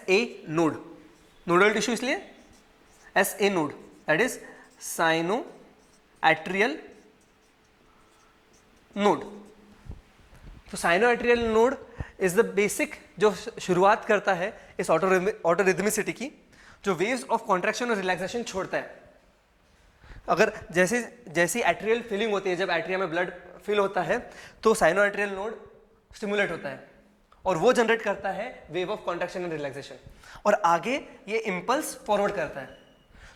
SA node, nodal tissue इसलिए SA node, that is sino atrial node. तो sino atrial node is the basic जो शुरुआत करता है इस ऑटोरिथमिसिटी की, जो वेव्स ऑफ कॉन्ट्रैक्शन और रिलैक्सेशन छोड़ता है। अगर जैसी एट्रियल फिलिंग होती है, जब एट्रिया में ब्लड फिल होता है तो साइनो एट्रियल नोड स्टिमुलेट होता है और वो जनरेट करता है wave of contraction and relaxation, और आगे ये इंपल्स फॉरवर्ड करता है।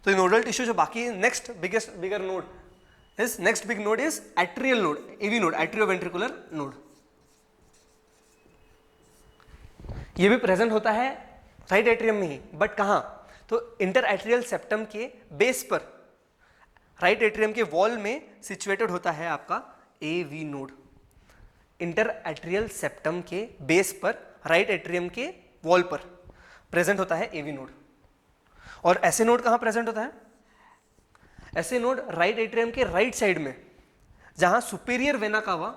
तो नोडल टिश्यू जो बाकी next bigger node is atrial node, AV node, atrioventricular node. ये भी प्रेजेंट होता है राइट एट्रियम में ही, बट कहाँ? तो इंटर एट्रियल सेप्टम के बेस पर, राइट एट्रियम के वॉल में सिचुएटेड होता है आपका AV node. Inter atrial septum के बेस पर, राइट एट्रियम के वॉल पर प्रेजेंट होता है एवी नोड। और ऐसे नोड कहाँ प्रेजेंट होता है? ऐसे नोड राइट एट्रियम के राइट साइड में, जहां सुपीरियर वेना कावा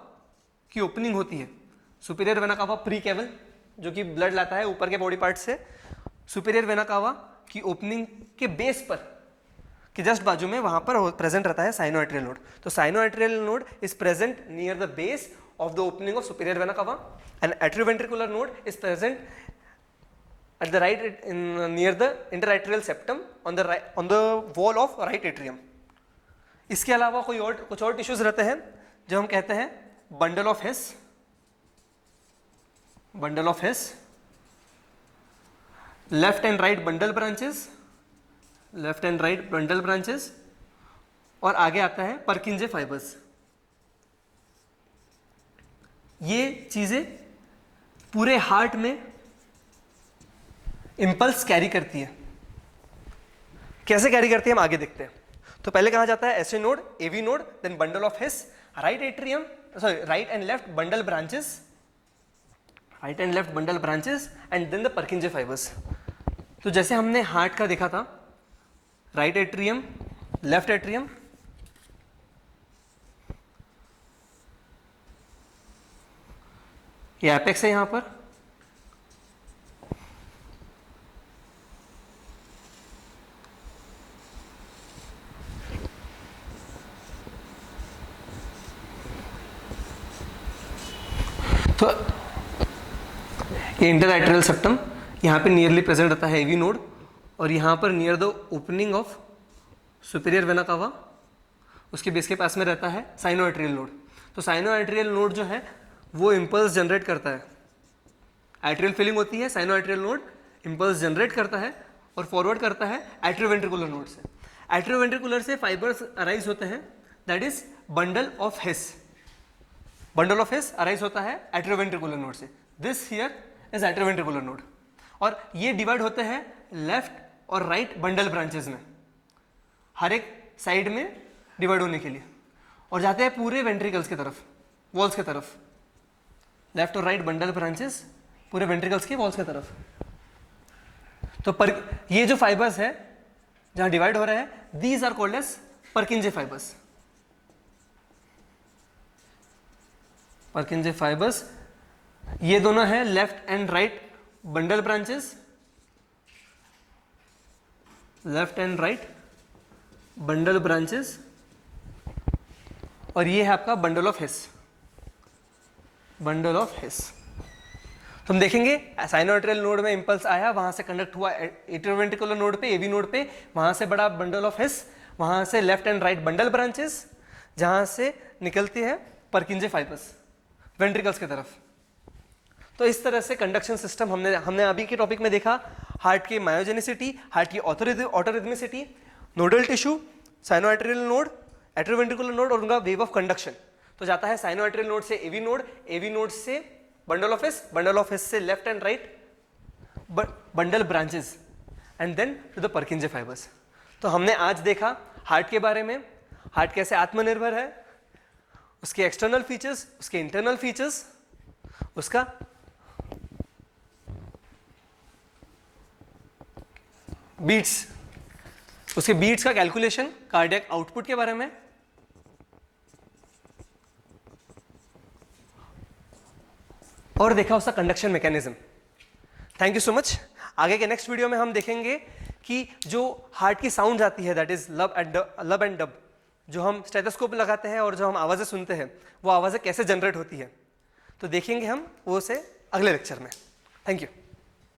की ओपनिंग होती है। सुपीरियर वेना कावा प्री केवल, जो कि ब्लड लाता है ऊपर के बॉडी पार्ट से, सुपीरियर वेना कावा की ओपनिंग के बेस पर के जस्ट बाजू में वहां पर प्रेजेंट रहता है साइनो एट्रियल नोड। तो sino atrial node is present near the base of the opening of superior vena cava, and atrioventricular node is present at the right near the interatrial septum on the wall of right atrium। इसके अलावा कुछ और tissues रहते हैं जो हम कहते हैं bundle of His, left and right bundle branches, और आगे आता है पर्किंजे फाइबर्स। ये चीजें पूरे हार्ट में इंपल्स कैरी करती है। कैसे कैरी करती है हम आगे देखते हैं। तो पहले कहा जाता है SA node, AV node, then bundle of His, right and left bundle branches, and then the Purkinje fibres. तो जैसे हमने हार्ट का देखा था, राइट एट्रियम, लेफ्ट एट्रियम, ये एपेक्स है यहां पर, तो ये इंटर एट्रियल सेप्टम यहाँ पे नियरली प्रेजेंट रहता है एवी नोड, और यहाँ पर near the opening of superior vena cava, उसके बेस के पास में रहता है साइनो एट्रियल नोड। तो साइनो एट्रियल नोड जो है वो इम्पल्स जनरेट करता है। एट्रियल फिलिंग होती है, sino atrial node impulse generate करता है और फॉरवर्ड करता है एट्रियोवेंट्रिकुलर नोड से। एट्रियोवेंट्रिकुलर से फाइबर्स अराइज होते हैं, that is bundle of His. Bundle of His arise होता है एट्रियोवेंट्रिकुलर नोड से। This here is atrioventricular node, और ये डिवाइड होते हैं लेफ्ट और राइट बंडल ब्रांचेस में, हर एक साइड में डिवाइड होने के लिए, और जाते हैं पूरे वेंट्रिकल्स की तरफ, वॉल्स की तरफ। लेफ्ट और राइट बंडल ब्रांचेस पूरे वेंट्रिकल्स की वॉल्स की तरफ। तो ये जो फाइबर्स है जहां डिवाइड हो रहे हैं, these are called as Purkinje fibres. Purkinje fibres ये दोनों है left and right bundle branches, और ये है आपका बंडल ऑफ हेस। तो हम देखेंगे साइनो एट्रियल नोड में इंपल्स आया, वहां से कंडक्ट हुआ एट्रियोवेंट्रिकुलर नोड पे, एवी नोड पे, वहां से बड़ा बंडल ऑफ हेस, वहां से left and right bundle branches, जहां से निकलती है पर्किंजे फाइबर्स वेंट्रिकल्स की तरफ। तो इस तरह से कंडक्शन सिस्टम हमने अभी के टॉपिक में देखा, हार्ट की मायोजेनिसिटी, हार्ट की autorhythmicity, nodal tissue, sino atrial node, atrioventricular node और उनका वेव ऑफ कंडक्शन। तो जाता है साइनो एट्रियल नोड से एवी नोड, एवी नोड से बंडल ऑफ हेस से left and right bundle branches, and then to the Purkinje fibres. तो हमने आज देखा हार्ट के बारे में, हार्ट कैसे आत्मनिर्भर है, उसके एक्सटर्नल फीचर्स, उसके इंटरनल फीचर्स, उसका बीट्स, उसके बीट्स का कैलकुलेशन, कार्डियक आउटपुट के बारे में, और देखा उसका conduction mechanism. Thank you so much. आगे के नेक्स्ट वीडियो में हम देखेंगे कि जो हार्ट की साउंड आती है, दैट इज लब एंड डब, जो हम स्टेथोस्कोप लगाते हैं और जो हम आवाज़ें सुनते हैं, वो आवाज़ें कैसे जनरेट होती है, तो देखेंगे हम वो से अगले लेक्चर में। Thank you.